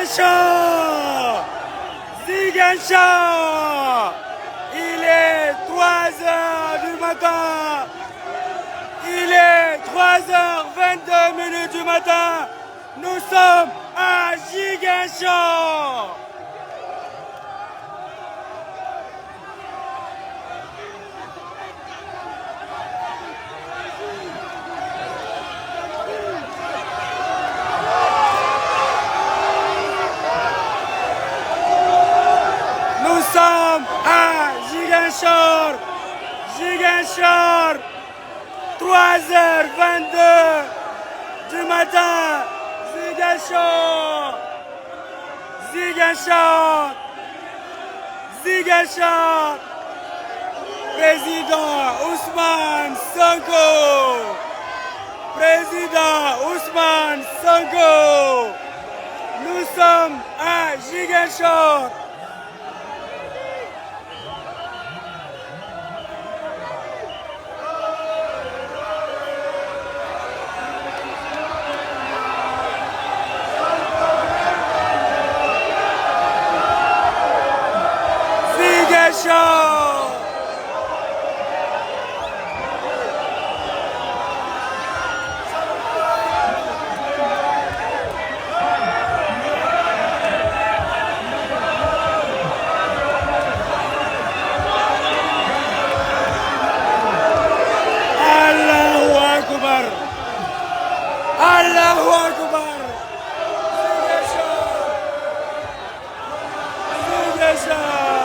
Ziguinchor, Ziguinchor, il est 3h du matin, il est 3h22 du matin, nous sommes à Ziguinchor. Nous sommes à Ziguinchor, Ziguinchor, 3h22 du matin, Ziguinchor, Ziguinchor, Ziguinchor, président Ousmane Sonko, président Ousmane Sonko, nous sommes à Ziguinchor. Ziguinchor. Allahu Akbar. Allahu Akbar. Ziguinchor. Ziguinchor.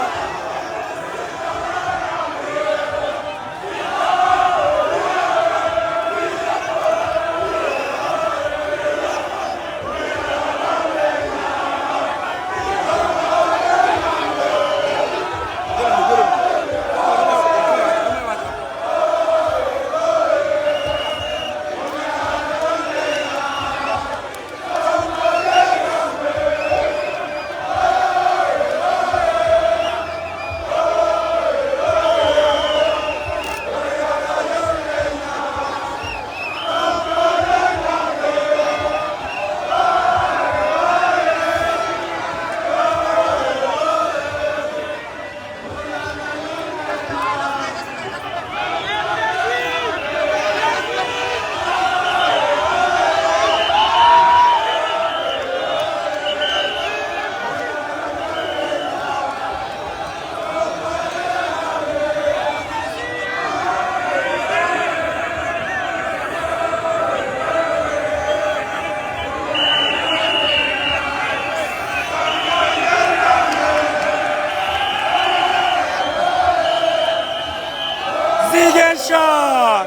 Ziguinchor,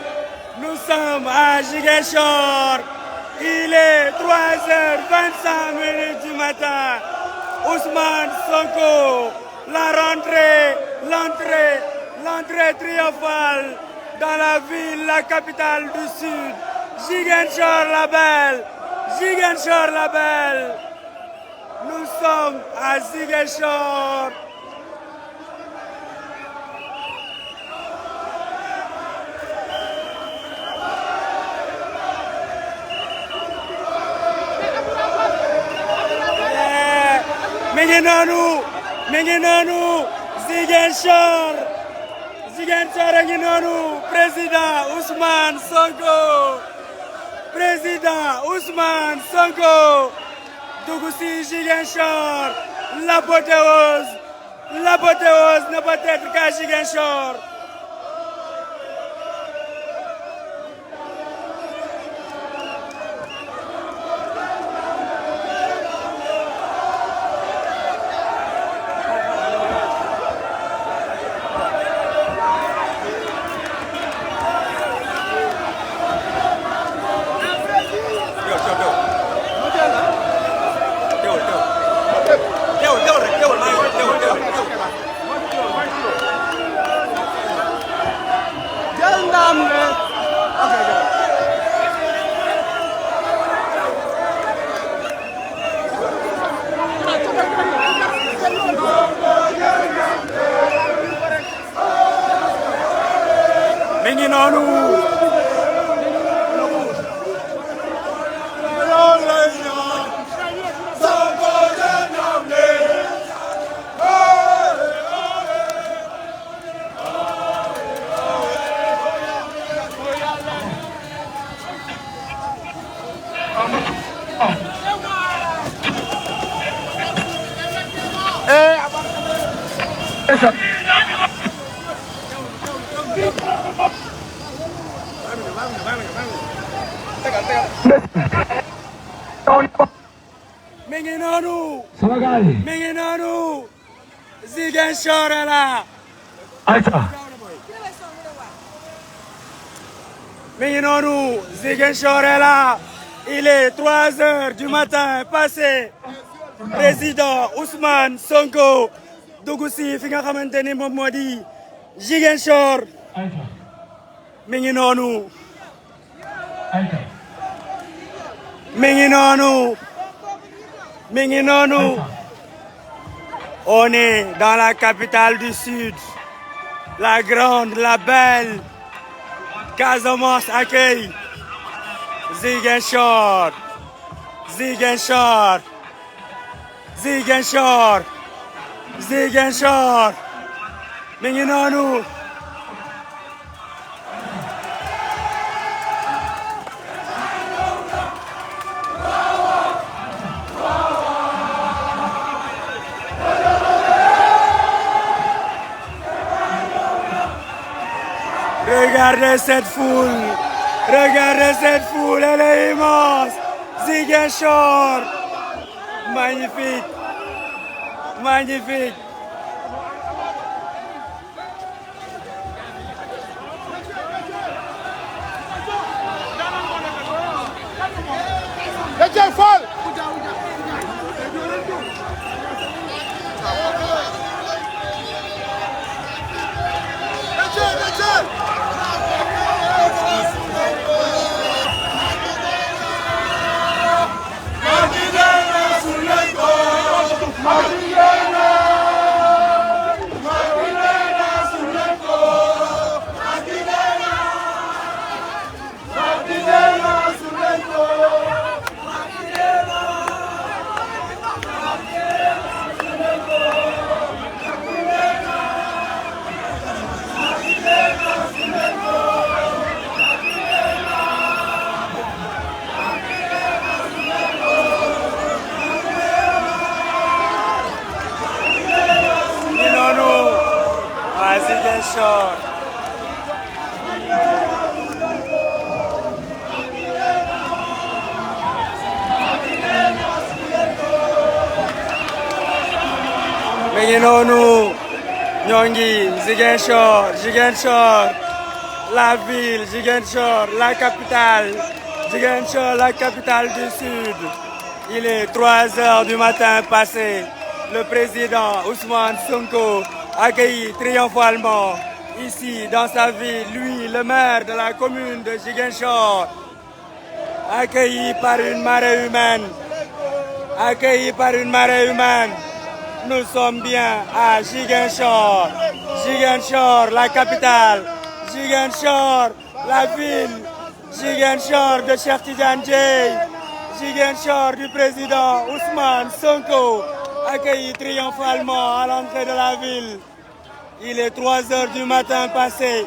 nous sommes à Ziguinchor, il est 3h25 du matin, Ousmane Sonko, l'entrée triomphale dans la ville, la capitale du Sud, Ziguinchor la belle, Ziguinchor la belle, nous sommes à Ziguinchor. mi ngi noonu Ziguinchor a ngi noonu président Ousmane Sonko dugg si Ziguinchor, l'apothéose ne peut être qu'à Ziguinchor. mi ngi noonu loolu lay ñaan Sonko mi ngi noonu. sama gars yi. mi ngi noonu. Ziguinchor la. ayca. mi ngi noonu. Ziguinchor la. Il est 3 heures du matin passé. Président Ousmane Sonko dugg si fi nga xamante ni moom moo di Ziguinchor. mi ngi noonu. mi ngi noonu. mi ngi noonu. On est dans la capitale du Sud. La grande, la belle Casamance accueille Ziguinchor. Ziguinchor. Ziguinchor. Ziguinchor. mi ngi noonu. Regardez cette foule. Regardez cette foule, elle est immense. Ziguinchor. Magnifique. Magnifique. Ziguinchor. mi ngi noonu. ñoo ngi Ziguinchor. Ziguinchor. La ville. Ziguinchor. La capitale. Ziguinchor, la capitale du Sud. Il est 3 heures du matin passé. Le président Ousmane Sonko accueilli triomphalement ici dans sa ville, lui, le maire de la commune de Ziguinchor, accueilli par une marée humaine. Accueilli par une marée humaine. Nous sommes bien à Ziguinchor. Ziguinchor, la capitale. Ziguinchor, la ville. Ziguinchor de Cheikh Tidiane Dièye. Ziguinchor du président Ousmane Sonko, accueilli triomphalement à l'entrée de la ville. Il est 3 heures du matin passé.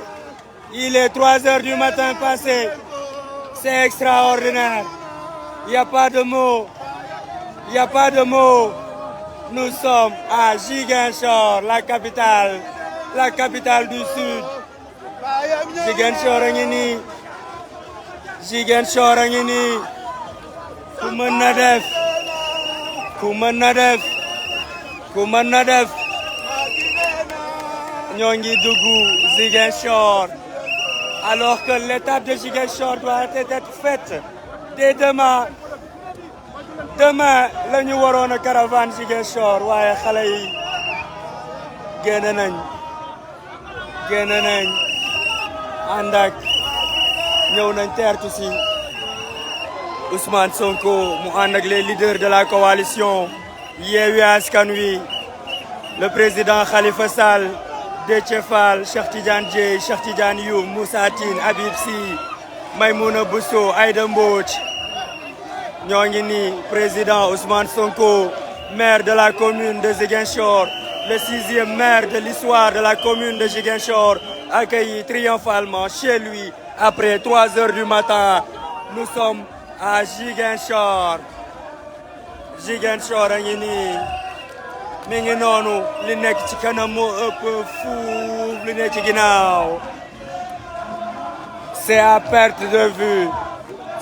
Il est 3 heures du matin passé. C'est extraordinaire. Il n'y a pas de mots. Il n'y a pas de mots. Nous sommes à Ziguinchor, la capitale du Sud. Ziguinchor a ngi nii. Ziguinchor a ngi nii. Ku mën na def. Ku mën na def. Ku mën na def. ñoo ngi dugg Ziguinchor. Alors que l'étape de Ziguinchor doit être faite dès demain. Demain la ñu waroon a caravane Ziguinchor waaye xale yi génn nañ ànd ak ñëw nañ teertu si Ousmane Sonko mu ànd ak les leaders de la coalition Yewwi Askan Wi, le président Khalifa Sall, Déthié Fall, Cheikh Tidiane Dièye, Cheikh Tidiane Youm, Moussa Tine, Habib Sy, Maïmouna Bousso, Aïda Mbodj. ñoo ngi nii président Ousmane Sonko, maire de la commune de Ziguinchor, le 6e maire de l'histoire de la commune de Ziguinchor, accueilli triomphalement chez lui après 3 heures du matin. Nous sommes à Ziguinchor. Ziguinchor a ngi nii. mi ngi noonu li nekk ci kanam moo ëpp fuuf li nekk ci ginnaaw c'est à perte de vue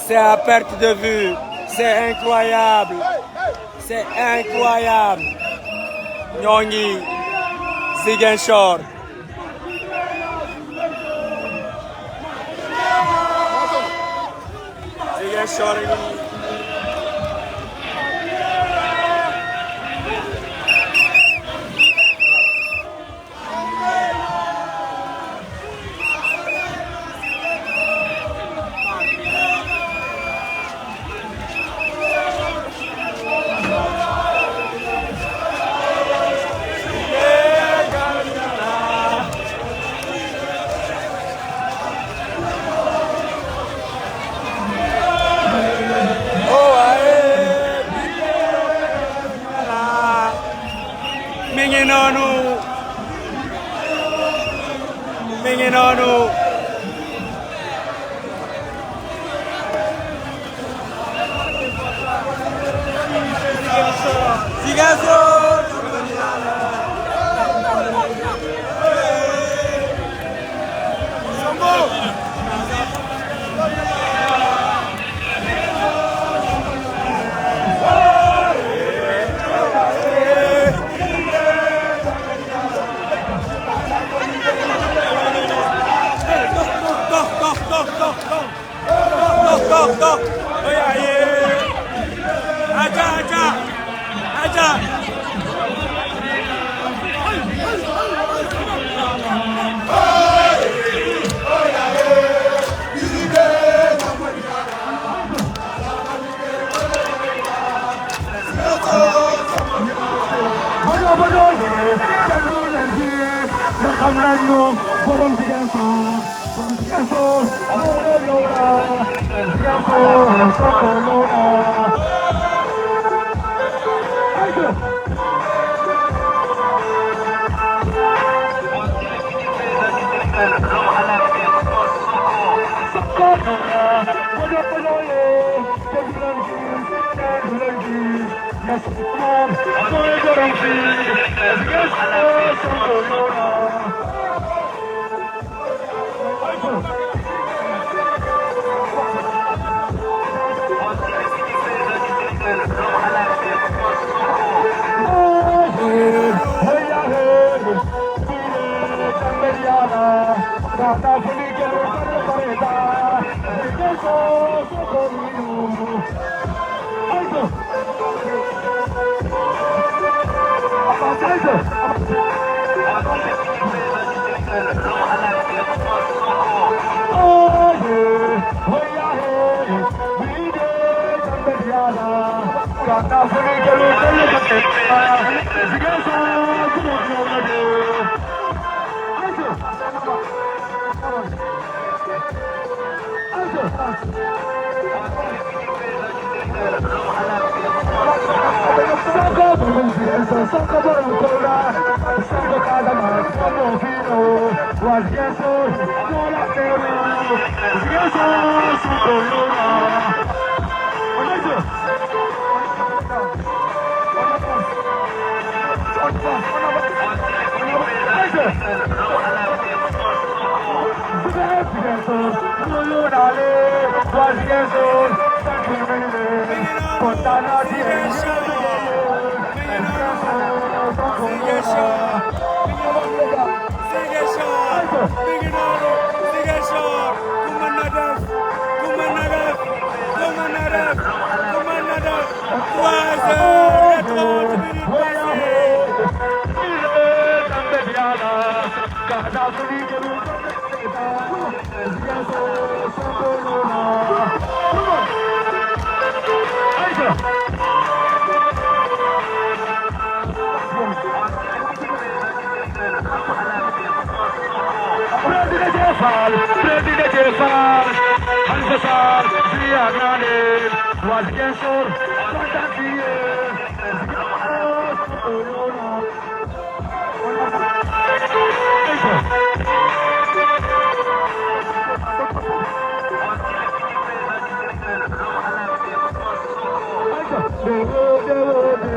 c'est à perte de vue c'est incroyable c'est incroyable ñoo ngi Ziguinchor Ziguinchor mi ngi noonu Ziguinchor Go! Oh yeah! Aja!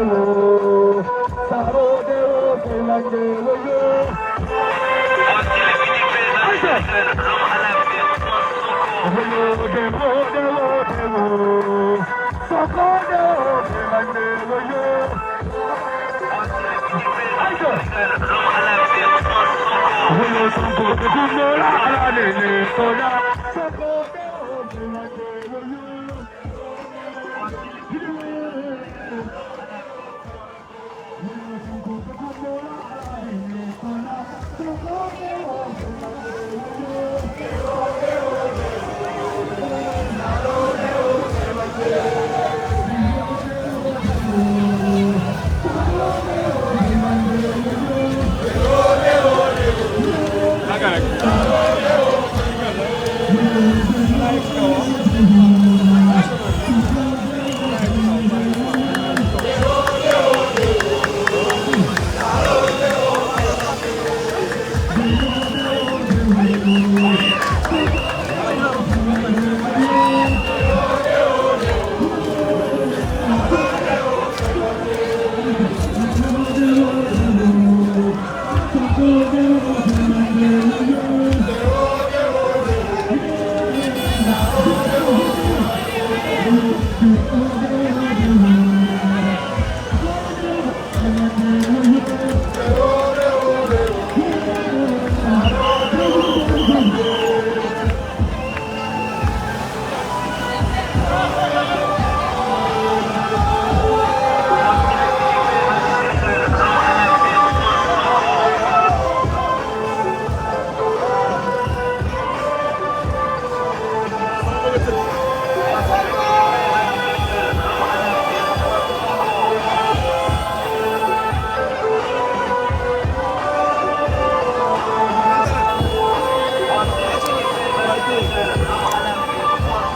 Devo, Saro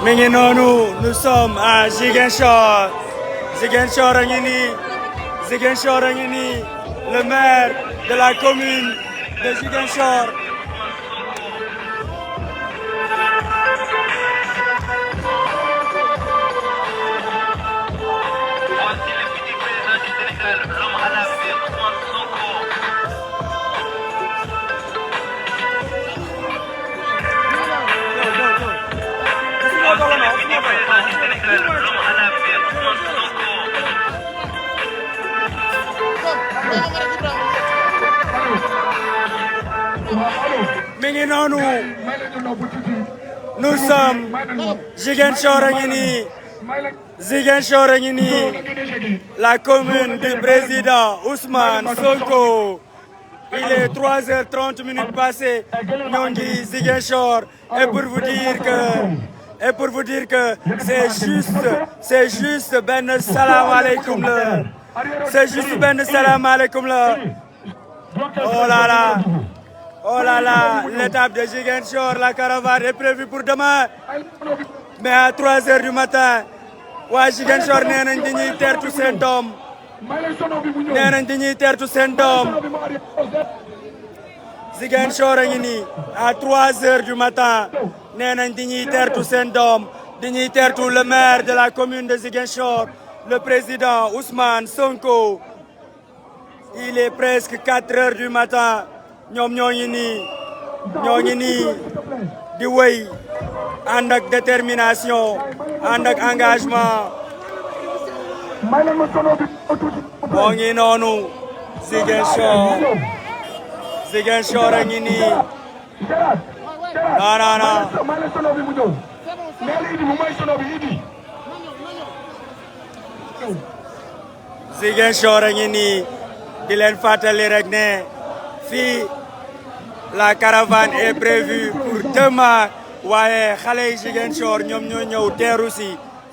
mi ngi noonu nous sommes à Ziguinchor Ziguinchor a ngi nii Ziguinchor a ngi nii le maire de la commune de Ziguinchor. mi ngi noonu nous sommes Ziguinchor a ngi nii Ziguinchor a ngi nii la commune du président Ousmane Sonko. Il est 3h30 passées ñoo ngi Ziguinchor et pour vous dire que c'est juste benn salaamaaleykum la c'est juste benn salaamaaleykum la. Oh là là, l'étape de Ziguinchor, la caravane est prévue pour demain. Mais à 3h du matin, waa Ziguinchor nee nañ dañuy tertu seen doom. Nee nañ dañuy tertu seen doom. Ziguinchor a ngi nii à 3h du matin nee nañ dañuy tertu seen doom. Dañuy tertu le maire de la commune de Ziguinchor, le président Ousmane Sonko. Il est presque 4h du matin. ñoom ñoo ngi nii di wéy ànd ak détermination ànd ak engagement. moo ngi noonu Ziguinchor a ngi nii non. Ziguinchor a ngi nii di leen fàttali rek ne fii la caravane est prévue pour demain waaye xale yi Ziguinchor ñoom ñoo ñëw teeru si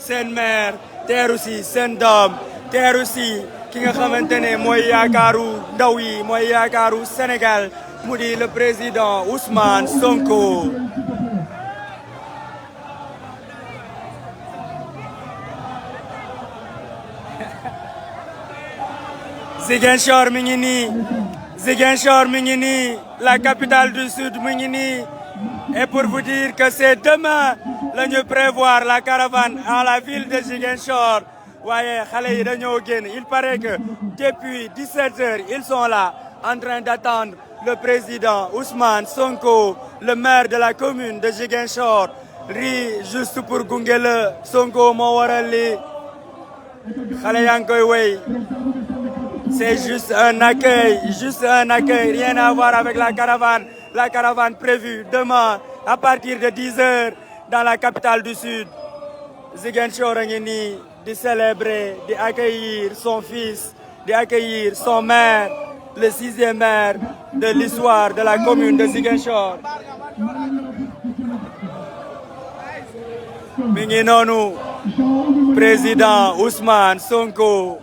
seen maire teeru si seen doom teeru si ki nga xamante ne mooy yaakaaru ndaw yi mooy yaakaaru Sénégal mu di le président Ousmane Sonko. Ziguinchor mi ngi nii Ziguinchor mi ngi nii la capitale du sud mi ngi nii et pour vous dire que c'est demain la ñu prévoir la caravane en la ville de Ziguinchor waaye xale yi dañoo génn. Il paraît que depuis 17h ils sont là en train d'attendre le président Ousmane Sonko, le maire de la commune de Ziguinchor. Ri juste pour gunge la Sonko moo waral li xale yaa ngi koy wéy. C'est juste un accueil, rien à voir avec la caravane la caravane prévue demain à partir de 10 heures dans la capitale du Sud. Ziguinchor a ngi nii di célébrer, di accueillir son fils, di accueillir son maire, le 6e maire de l'histoire de la commune de Ziguinchor. Mi ngi noonu, président Ousmane Sonko,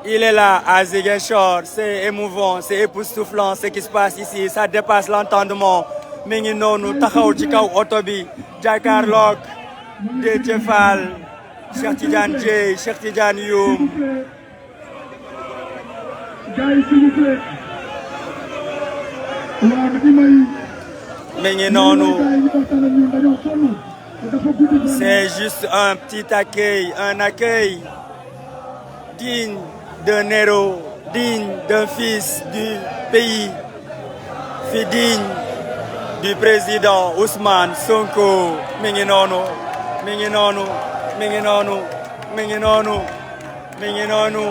il est là à Ziguinchor. C'est émouvant, c'est époustouflant ce qui se passe ici, ça dépasse l'entendement. Mi ngi noonu taxaw ci kaw oto bi jàkkaarloog Déthié Fall, Cheikh Tidiane Dièye, Cheikh Tidiane Youm. Mi ngi noonu. C'est juste un petit accueil, un accueil digne d'un héros, digne d'un fils du pays, digne du président Ousmane Sonko. Mi ngi noonu, mi ngi noonu, mi ngi noonu, mi ngi noonu, mi ngi noonu,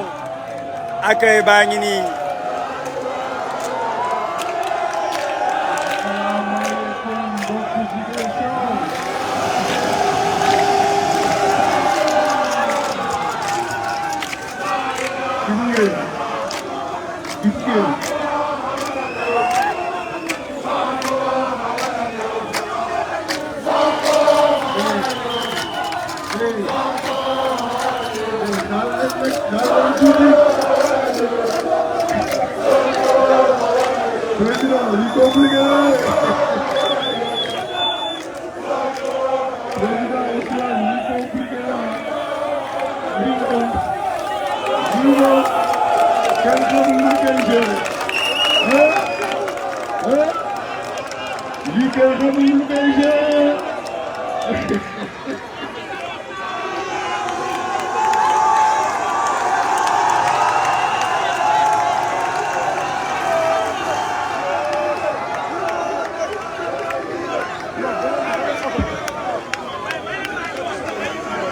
accueil baa ngi nii.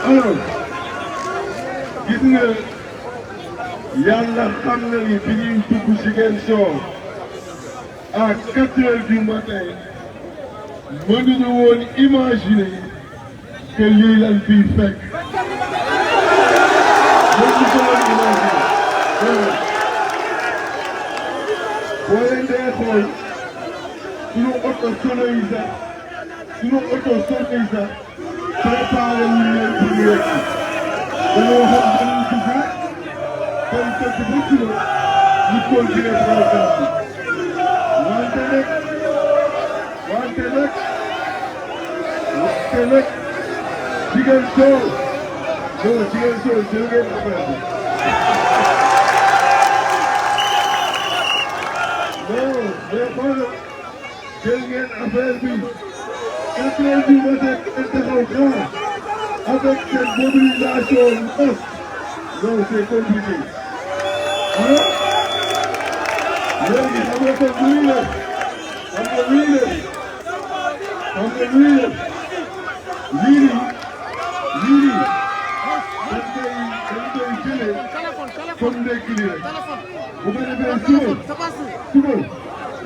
Alors gis nga yàlla xam na ni bi ñuy dugg Ziguinchor à 4 heures du matin mënuñu woon imaginer que lii lañ fiy fekk mënuñu ko woon imaginer. boo leen dee xool suñu oto sono yi sax préparé wu ñu leen pour yegg dañoo xam dañuy dugg comme tëdd ba suba ñu continuer programme bi wante nag Ziguinchor jël ngeen affaire bi non mais xoolal jël ngeen affaire bi 4 heures du matin avec cette mobilisation masse, non, c'est compliqué. Hein? Léegi xam nga kon lii la lii dañ koy jëlee comme ndekki li rek bu ko defee suba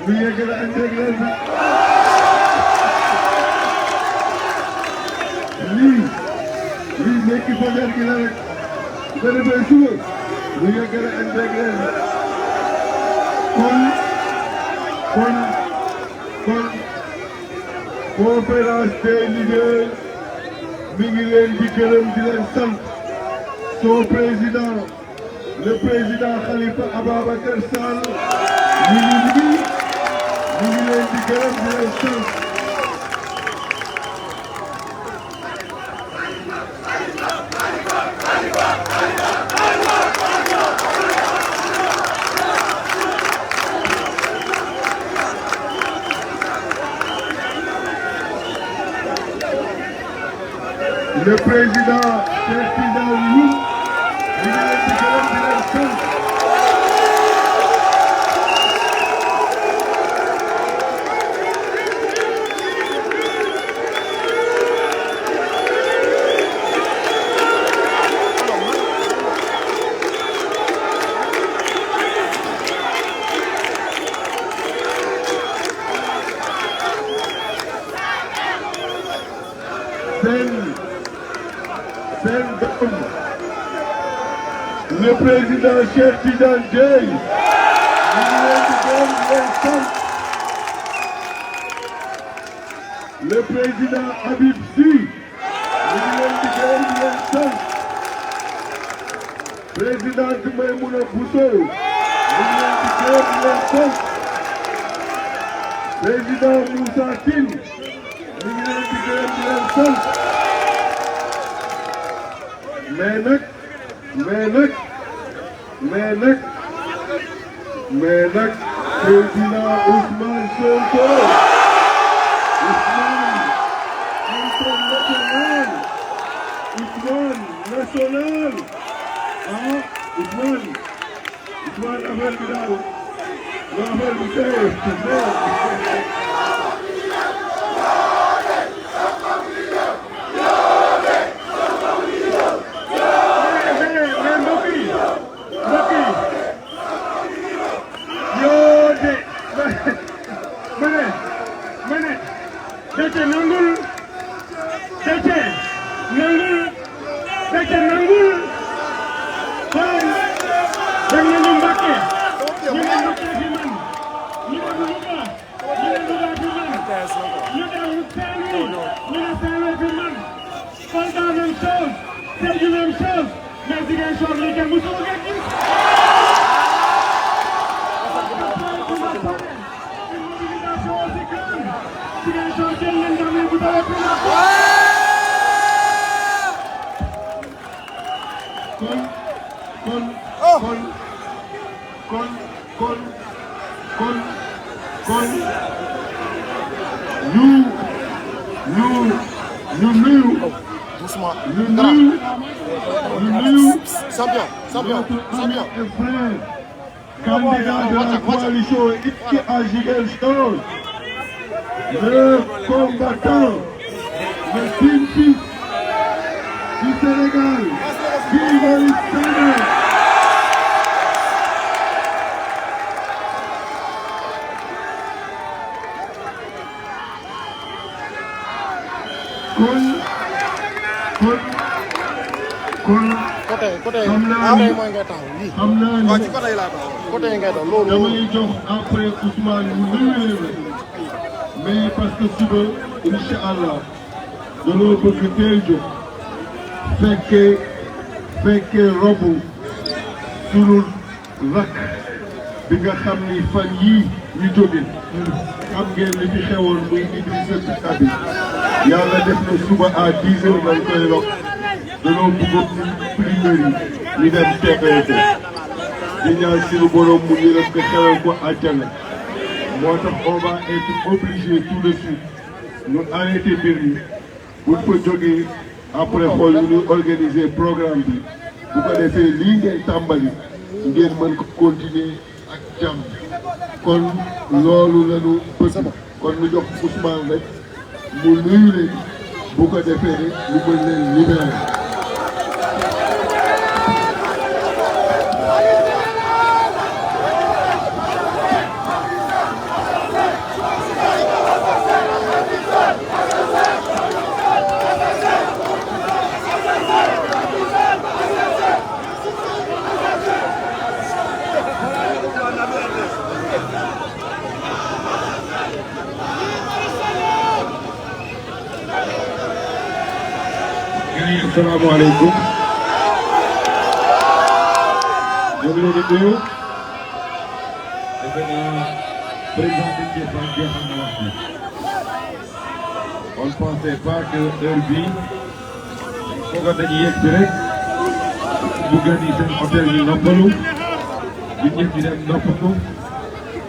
ñu yegg la intégral bi. lii nekk fajar gi la rek bu ko defee suba ñu yegg la intégré kon conférence des leaders mi ngi leen di gërëm di leen sant son président le président Khalifa Ababacar Sall mi ngi leen di gërëm di leen sant. Le président Cheikh Tidiane Youm mi ngi leen di gërëm di leen sant. le président Cheikh Tidiane Dièye ñu ngi leen di gërëm di leen sant le président Habib Sy ñu ngi leen di gërëm di leen sant présidente Maïmouna Bousso ñu ngi leen di gërëm di leen sant président Moussa Tine ñu ngi leen di gërëm di leen sant mais nag président Ousmane Sonko Ousmane national ah Ousmane affaire bi daal affaire bi tey candidat de la coalition Itti à Ziguinchor, le combattant, le team fils du Sénégal, Guy Marius Sagna. damay jox après Ousmane mu nuyu leen mais parce que suba incha allah dañoo bëgg teel jóg fekkee robu sunu rakk bi nga xam ni fan yii ñu jóge xam ngeen li fi xewoon muy Idrissa Seck bi yàlla def na suba à 10 heures lañ koy rok dañoo bëgg primaire yi ñu dem teewee ko di ñaan suñu borom mu ñu def ko xewal ko àjjana moo tax on va être obligé tout de suite ñu arrêté mbir yi buñ ko jógee après xool ñu ñuy organiser programme bi bu ko defee lii ngeen tàmbali ngeen mën ko continuer ak jàmm kon loolu lañu bëgg kon ñu jox Ousmane rek mu nuyu leen bu ko defee ñu mën leen libérer. Asalaamaaleykum. ñu ngi leen di nuyu. defe naa président bi jeexal na wax bi. on ne pensait pas que heure bii foog dañuy yegg si rek bu gën yi seen hôtel yi noppalu ñu ñëpp di dem noppalu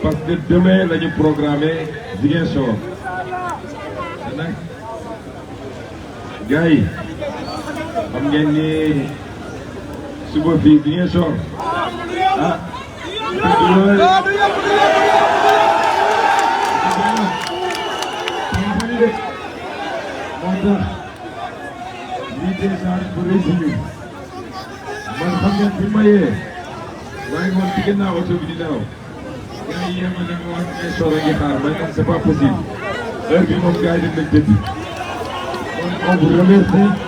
parce que demain la ñu programmé Ziguinchor. nag gars yi xam ngeen ni suba fii Ziguinchor ah moo tax lii déjà bu rëy si ñun man xam ngeen bi ma yee maa ngi woon ci gannaaw oto bi di nelaw gars yi yéema ne ma wax Ziguinchor a ngi xaar man c'est pas possible heure bi moom gars yi dañ leen tëdd kon on vous remercie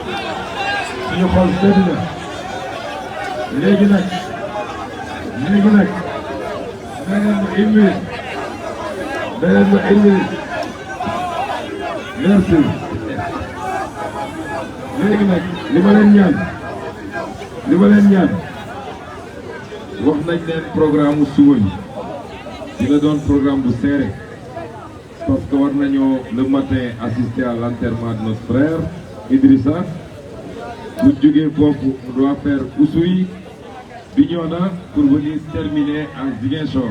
suñu xol sedd na léegi nag beneen ma une minute merci léegi nag li ma leen ñaan wax nañ leen programme suba bi dina doon programme bu serré parce que war nañoo le matin assister à l'enterrement de notre frère Idrissa. Bu jógee foofu on doit faire Oussouye Bignona pour venir terminer à Ziguinchor.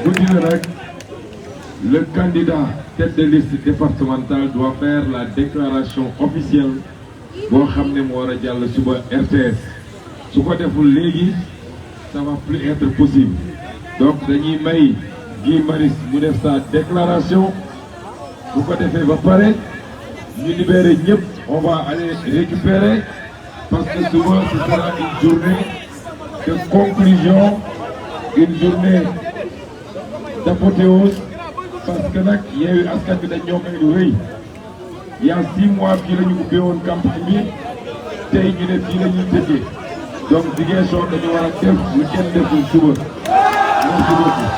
Guddi na nag le candidat tête de liste départementale doit faire la déclaration officielle boo xam ne moo war a jàll suba RTS su ko deful léegi ça va plus être possible donc dañuy may Guy Marius mu def sa déclaration bu ko defee ba pare ñu libérer ñëpp on va aller récupérer parce que souvent ce sera une journée de conclusion, une journée d'apothéose parce que nag Yewwi Askan Wi dañ ñoo may lu rëy il y a 6 mois fii la ñu ubbee woon campagne bi tey ñu ne fii la ñuy tëjee donc Ziguinchor dañu war a def lu kenn deful suba merci beaucoup.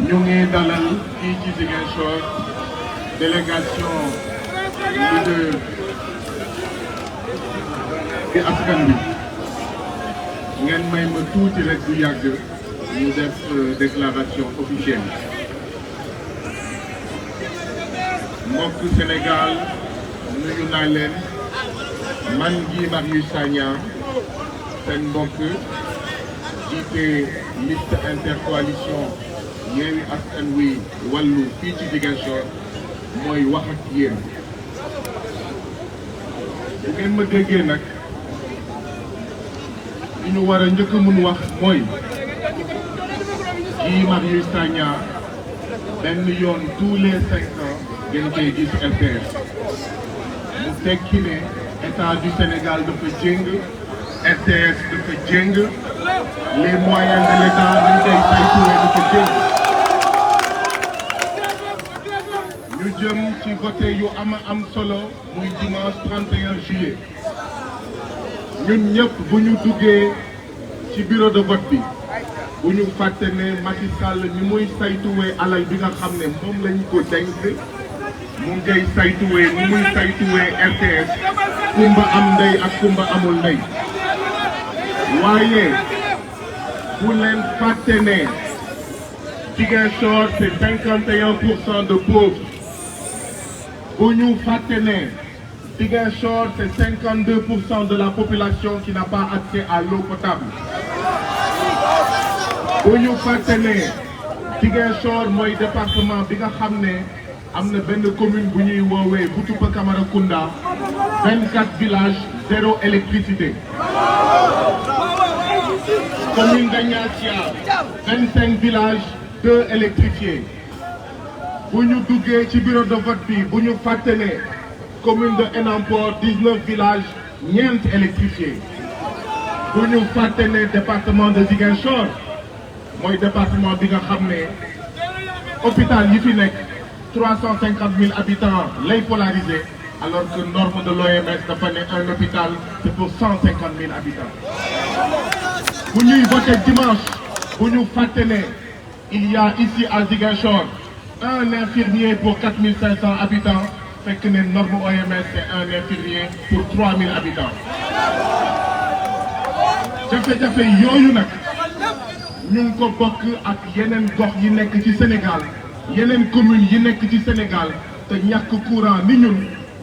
ñu ngi dalal fii ci Ziguinchor délégation leader di askan bi ngeen may ma tuuti rek du yàgg ñu def déclaration officielle mbokk Sénégal nuyu naa leen man Guy Marius Sagna seen mbokk jiite liste intercoalition Yewwi Askan Wi Wallu fii ci Ziguinchor mooy wax ak yéen bu ngeen ma déggee nag li ñu war a njëkk a mun wax mooy Guy Marius Sagna benn yoon tous les 5 ans ngeen koy gis RTS mu tekki ne état du Sénégal dafa jéng RTS dafa jéng les moyens de l'état dañ koy saytuwee dafa jéng ñu jëm ci voté yu am solo muy dimanche 31 juillet ñun ñëpp bu ñu duggee ci bureau de vote bi bu ñu fàtte ne Macky Sall ni muy saytuwee alal bi nga xam ne moom lañ ko dénk mu ngay saytuwee ni muy saytuwee RTS kumba am ndey ak kumba amul ndey waaye bu leen fàtte ne Ziguinchor c'est 51% de pauvres bu ñu fàtte ne Ziguinchor c'est 52% de la population qui n'a pas accès à l'eau potable bu ñu fàtte ne Ziguinchor mooy département bi nga xam ne am na benn commune bu ñuy woowee Boutoupa Camaracounda 24 villages 0 électricité commune de Niassia 25 villages 2 électrifiés bu ñu duggee ci bureau de vote bi bu ñu fàtte ne commune de Enampor 19 villages ñeent électrifiés bu ñu fàtte ne département de Ziguinchor mooy département bi nga xam ne hôpital yi fi nekk 350 000 habitants lay polarisé alors que norme de l'OMS dafa ne un hôpital c'est pour 150 000 habitants bu ñuy voté dimanche bu ñu fàtte ne il y a ici à Ziguinchor un infirmier pour 4500 habitants fekk ne norme OMS c'est un infirmier pour 3000 habitants jafe-jafe yooyu nag ñu ngi ko bokk ak yeneen gox yi nekk ci Sénégal yeneen communes yi nekk ci Sénégal te ñàkk courant ni ñun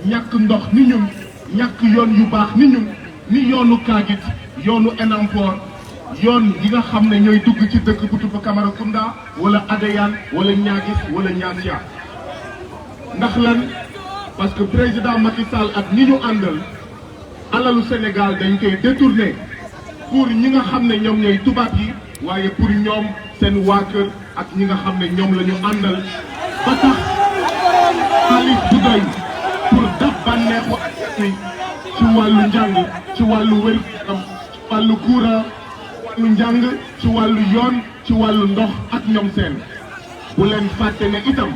ñàkk ndox ni ñun ñàkk yoon yu baax ni ñun ni yoonu Kaagit yoonu Enampor yoon yi nga xam ne ñooy dugg ci dëkk bu tudd Camaracounda wala Adéane wala Niaguis wala Niassia ndax lan parce que président Macky Sall ak ñi ñu àndal alalu Sénégal dañ koy détourné pour ñi nga xam ne ñoom ñooy tubaab yi waaye pour ñoom seen waa kër ak ñi nga xam ne ñoom la ñu àndal ba tax xaalis bu doy pour daf bànneexu askan ci wàllu njàng ci wàllu wér-gu-yaram ci wàllu courant ci wàllu njàng ci wàllu yoon ci wàllu ndox ak ñoom seen bu leen fàtte ne itam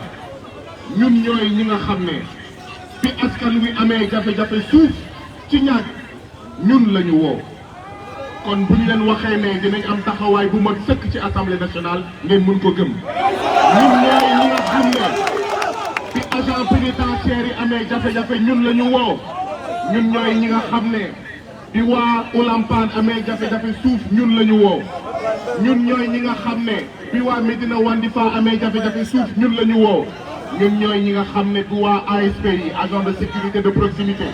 ñun ñooy ñi nga xam ne bi askan wi amee jafe-jafe suuf ci ñaag ñun la ñu woo kon bu ñu leen waxee ne dinañ am taxawaay bu mat sëkk ci assemblée nationale ngeen mun ko gëm ñun ñooy ñi nga xam ne bi agent pénitentiaire yi amee jafe-jafe ñun la ñu woo ñun ñooy ñi nga xam ne bi waa Oulampan amee jafe-jafe suuf ñun la ñu woo ñun ñooy ñi nga xam ne bi waa Médina Wandifa amee jafe-jafe suuf ñun la ñu woo ñun ñooy ñi nga xam ne bi waa ASP yi agent de sécurité de proximité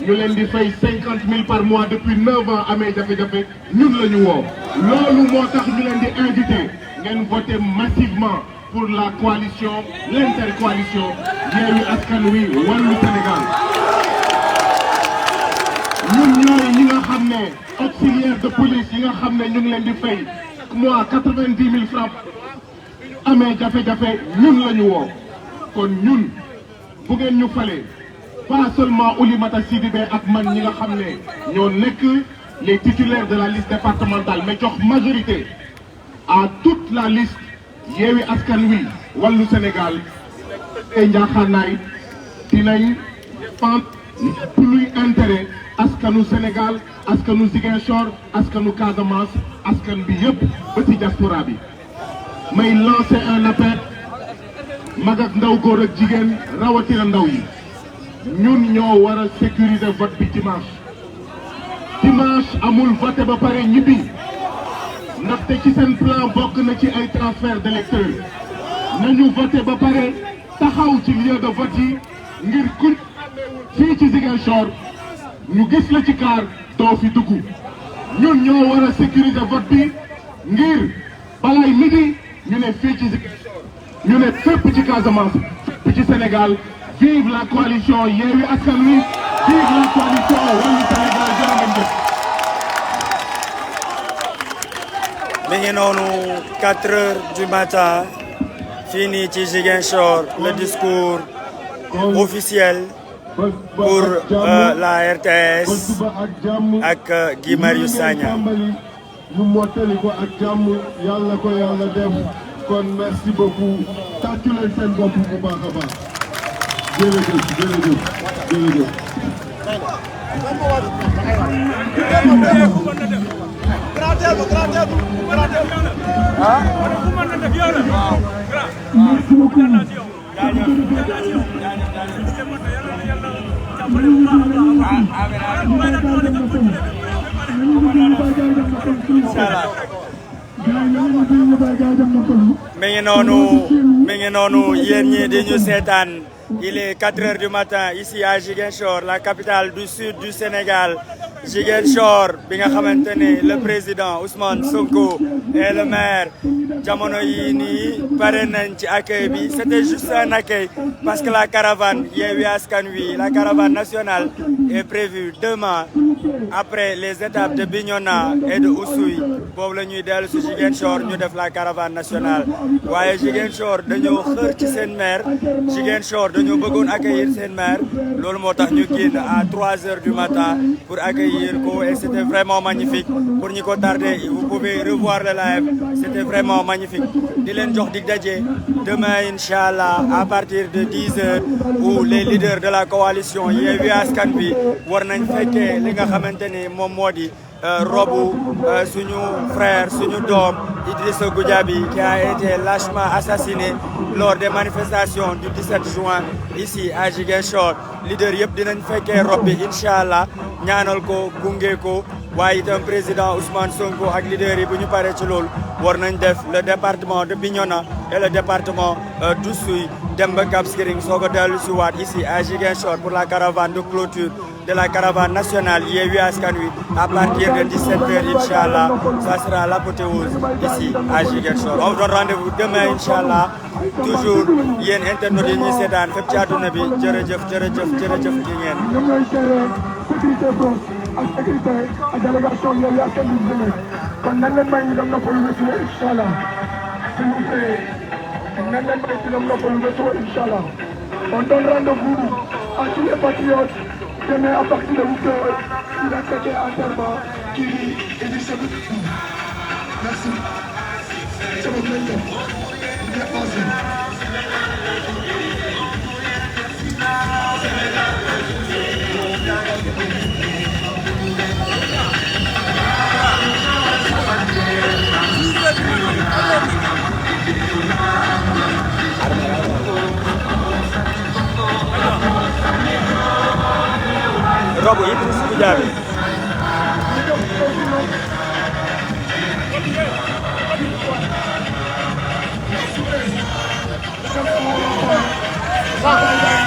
ñu leen di fay 50 000 par mois depuis 9 ans amee jafe-jafe ñun la ñu woo loolu moo tax ñu leen di invité ngeen voté massivement pour la coalition l'intercoalition Yewwi Askan Wi Wallu Sénégal ñun ñooy ñi nga xam ne auxiliaire de police yi nga xam ne ñu ngi leen di fay mois 90 000 francs amee jafe-jafe ñun la ñu woo kon ñun bu ngeen ñu falee pas seulement Oulimata Sidibé ak man ñi nga xam ne ñoo nekk les titulaires de la liste départementale mais jox majorité à toute la liste Yewwi Askan Wi Wallu Sénégal et njaaxaanaay dinañ défendre lépp luy intérêt askanu Sénégal askanu Ziguinchor askanu Casamance askan bi yëpp ba ci diaspora bi may lancer un appel mag ak ndaw góor ak jigéen rawatina ndaw yi ñun ñoo war a sécuriser vote bi dimanche amul voté ba pare ñibbi ndaxte ci seen plan bokk na ci ay transfert d'électeurs nañu voté ba pare taxaw ci lieu de vote yi ngir kuñ fii ci Ziguinchor ñu gis la ci kaar doo fi dugg ñun ñoo war a sécuriser vote bi ngir balay midi ñu ne fii ci Ziguinchor ñu ne fépp ci Casamance fépp ci Sénégal vive la coalition Yewwi Askan Wi vive la coalition Wallu Sénégal jërë ngeen jëf. mi ngi noonu 4 heures du matin fini ci Ziguinchor le discours officiel pour la RTS ak Guy Marius Sagna. ñu mottali ko ak jàmm yàlla ko yàlla def kon merci beaucoup tàccu leen seen bopp bu baax a baax jërëjëf jërëjëf jërëjëf. mi ngi noonu yéen ñi di ñu seetaan il est 4 heures du matin ici à Ziguinchor la capitale du sud du Sénégal Ziguinchor bi nga xamante ne le président Ousmane Sonko et le maire jamono yi nii pare nañ ci accueil bi c'était juste un accueil parce que la caravane Yewwi Askan Wi la caravane nationale est prévue demain après les étapes de Bignona et de Oussouye boobu la ñuy dellu si Ziguinchor ñu def la caravane nationale waaye Ziguinchor dañoo xër ci seen maire Ziguinchor dañoo bëggoon accueillir seen maire loolu moo tax ñu génn à 3 heures du matin pour accueillir ko et c'était vraiment magnifique pour ñi ko tardé vous pouvez revoir le live c'était vraiment magnifique di leen jox dig daje demain inchallah à partir de 10 heures où les leaders de la coalition Yewwi Askan Wi war nañ fekkee li nga xamante ni moom moo di robu suñu frère suñu doom Idrissa Goudiaby qui a été lâchement assassiné lors des manifestations du 17 juin ici à Ziguinchor leader yëpp dinañ fekkee rob bi inchallah ñaanal ko gunge ko waaye itam président Ousmane Sonko ak leader yi bu ñu paree ci loolu war nañ def le département de Bignona et le département d'Oussouye dem ba Cap Skirring soo ko dellu si waat ici à Ziguinchor pour la caravane de clôture de la caravane nationale Yewwi Askan Wi à partir de 17h inchallah ça sera l'apothéose ici à Ziguinchor on vous donne rendez-vous demain inchallah toujours yéen internautes yi ñuy seetaan fépp ci àdduna bi jërëjëf gi ngeen ak sécurité ak délégation Yewwi Askan Wi kon nan leen may ñu dem na ko lu suba inchallah s'il vous plaît nan leen may ñu dem na ko lu suba inchallah on donne rendez-vous à tous les patriotes demain à partir de 8h pour la fête enterrement qui est du samedi. Merci. C'est votre maître. Robo Idriss Goudiaby Wow.